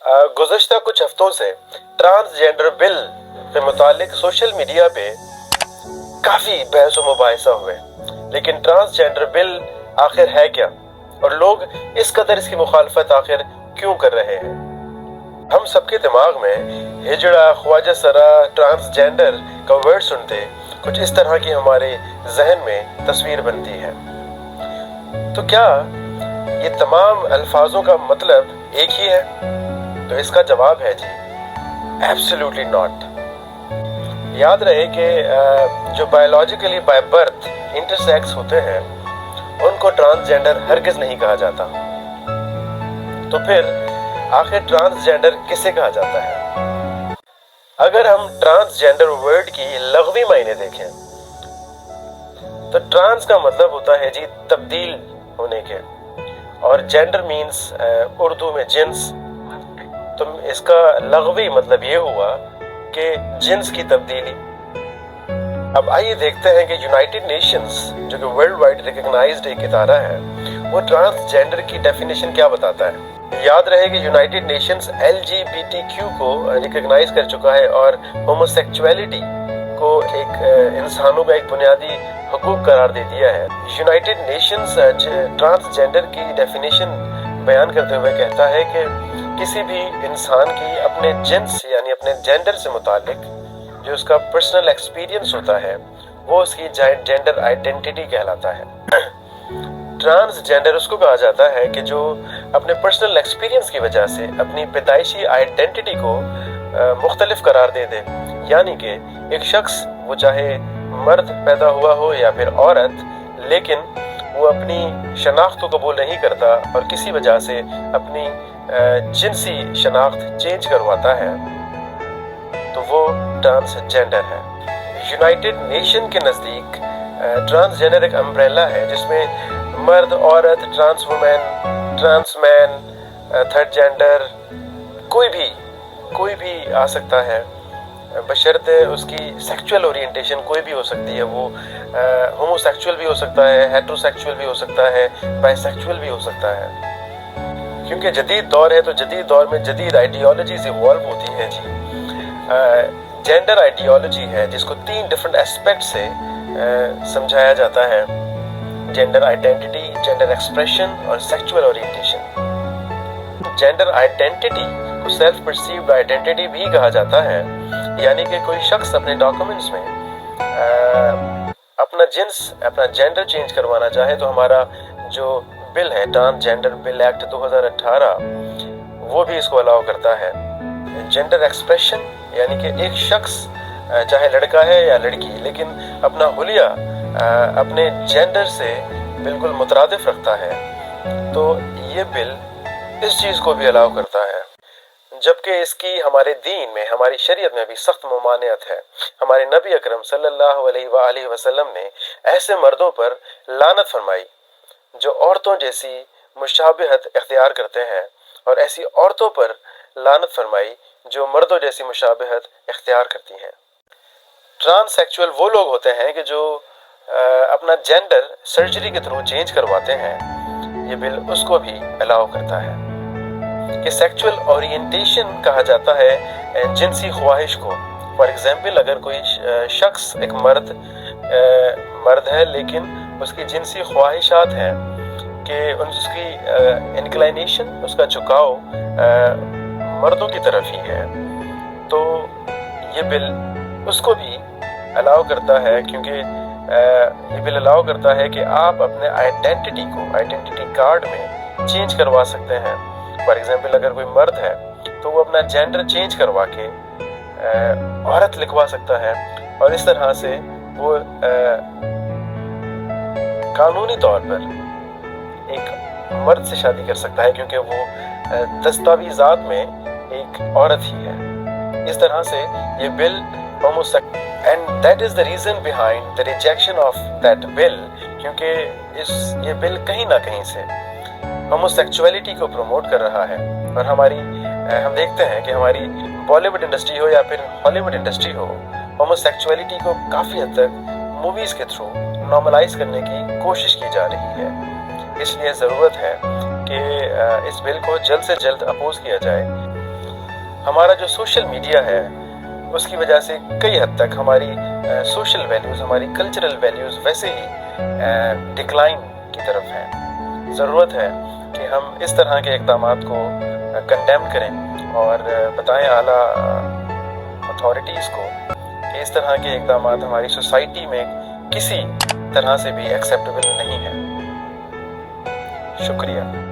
गुज़श्ता कुछ हफ्तों से ट्रांसजेंडर बिल के मुतालिक सोशल मीडिया पे काफ़ी बहस व मुबाहिसा हुए, लेकिन ट्रांसजेंडर बिल आखिर है क्या और लोग इस कदर इसकी मुखालफत आखिर क्यों कर रहे हैं। हम सबके दिमाग में हिजड़ा, ख्वाजा सरा, ट्रांसजेंडर का वर्ड सुनते कुछ इस तरह की हमारे जहन में तस्वीर बनती है। तो क्या ये तमाम अल्फाजों का मतलब एक ही है? तो इसका जवाब है जी, एब्सोल्युटली नॉट। याद रहे कि जो बायोलॉजिकली बाय बर्थ इंटरसेक्स होते हैं उनको ट्रांसजेंडर हरगिज नहीं कहा जाता। तो फिर आखिर ट्रांसजेंडर किसे कहा जाता है? अगर हम ट्रांसजेंडर वर्ड की लग़वी मायने देखें तो ट्रांस का मतलब होता है जी तब्दील होने के, और जेंडर मीन्स उर्दू में जिन्स। तो इसका लग़वी मतलब ये हुआ कि जिन्स की तब्दीली। अब आइए देखते हैं कि यूनाइटेड नेशंस जो कि वर्ल्ड वाइड रिकग्नाइज्ड एक इदारा है, वो ट्रांसजेंडर की डेफिनेशन क्या बताता है। याद रहे कि यूनाइटेड नेशंस LGBTQ को रिकग्नाइज कर चुका है और होमोसेक्सुअलिटी को एक इंसानों का एक बुनियादी हुकूक करार दे दिया है। यूनाइटेड नेशंस ट्रांसजेंडर की डेफिनेशन बयान करते हुए कहता है कि किसी भी इंसान की अपने जिन्स यानी अपने जेंडर से मुतालिक जो उसका पर्सनल एक्सपीरियंस होता है वो उसकी जेंडर आइडेंटिटी कहलाता है। ट्रांसजेंडर उसको कहा जाता है कि जो अपने पर्सनल एक्सपीरियंस की वजह से अपनी पैदाइशी आइडेंटिटी को मुख्तलिफ करार दे दे, यानी कि एक शख्स वो चाहे मर्द पैदा हुआ हो या फिर औरत, लेकिन वो अपनी शनाख्त को कबूल नहीं करता और किसी वजह से अपनी जिनसी शनाख्त चेंज करवाता है, तो वो ट्रांसजेंडर है। यूनाइटेड नेशन के नज़दीक ट्रांसजेंडर एक अम्ब्रेला है जिसमें मर्द, औरत, trans women, trans man, third gender कोई भी आ सकता है, बशर्ते उसकी सेक्सुअल ओरिएंटेशन कोई भी हो सकती है। वो होमोसेक्सुअल भी हो सकता है, हेटेरोसेक्सुअल भी हो सकता है, बाइसेक्सुअल भी हो सकता है। क्योंकि जदीद दौर है तो जदीद दौर में जदीद आइडियोलॉजीज इवॉल्व होती हैं जी। जेंडर आइडियोलॉजी है जिसको 3 डिफरेंट एस्पेक्ट से समझाया जाता है: जेंडर आइडेंटिटी, जेंडर एक्सप्रेशन और सेक्सुअल ओरिएंटेशन। जेंडर आइडेंटिटी को सेल्फ परसीव्ड आइडेंटिटी भी कहा जाता है, यानी कि कोई शख्स अपने डॉक्यूमेंट्स में अपना जिन्स, अपना जेंडर चेंज करवाना चाहे तो हमारा जो बिल है, ट्रांसजेंडर बिल एक्ट 2018, वो भी इसको अलाउ करता है। जेंडर एक्सप्रेशन यानी कि एक शख्स चाहे लड़का है या लड़की, लेकिन अपना हुलिया अपने जेंडर से बिल्कुल मुतरादिफ रखता है, तो ये बिल इस चीज़ को भी अलाउ करता है। जबकि इसकी हमारे दीन में, हमारी शरीयत में भी सख्त मुमानियत है। हमारे नबी अकरम सल्लल्लाहु अलैहि वसल्लम ने ऐसे मर्दों पर लानत फरमाई जो औरतों जैसी मुशाबिहत इख्तियार करते हैं, और ऐसी औरतों पर लानत फरमाई जो मर्दों जैसी मुशाबिहत इख्तियार करती हैं। ट्रांससेक्सुअल वो लोग होते हैं कि जो अपना जेंडर सर्जरी के थ्रू चेंज करवाते हैं, ये बिल उसको भी अलाउ करता है। कि सेक्सुअल ओरिएंटेशन कहा जाता है जिनसी ख्वाहिश को। फॉर एग्जाम्पल, अगर कोई शख्स एक मर्द है लेकिन उसकी जिनसी ख्वाहिशात हैं कि उसकी इंक्लाइनेशन, उसका झुकाव मर्दों की तरफ ही है, तो ये बिल उसको भी अलाउ करता है। क्योंकि ये बिल अलाउ करता है कि आप अपने आइडेंटिटी को आइडेंटिटी कार्ड में चेंज करवा सकते हैं। फॉर एग्जाम्पल, अगर कोई मर्द है तो वो अपना जेंडर चेंज करवा के औरत लिखवा सकता है, और इस तरह से वो कानूनी तौर पर एक मर्द से शादी कर सकता है, क्योंकि वो दस्तावेजात में एक औरत ही है। इस तरह से ये bill and that is the reason behind the rejection of that bill, क्योंकि ये बिल कहीं ना कहीं से होमोसेक्सुअलिटी को प्रमोट कर रहा है। और हम देखते हैं कि हमारी बॉलीवुड इंडस्ट्री हो या फिर हॉलीवुड इंडस्ट्री हो, होमोसेक्सुअलिटी को काफ़ी हद तक मूवीज़ के थ्रू नॉर्मलाइज करने की कोशिश की जा रही है। इसलिए ज़रूरत है कि इस बिल को जल्द से जल्द अपोज किया जाए। हमारा जो सोशल मीडिया है उसकी वजह से कई हद तक हमारी सोशल वैल्यूज़, हमारी कल्चरल वैल्यूज़ वैसे ही डिक्लाइन की तरफ हैं। ज़रूरत है कि हम इस तरह के इक़दामात को कंडेम करें और बताएं आला अथॉरिटीज़ को कि इस तरह के इक़दामात हमारी सोसाइटी में किसी तरह से भी एक्सेप्टेबल नहीं है। शुक्रिया।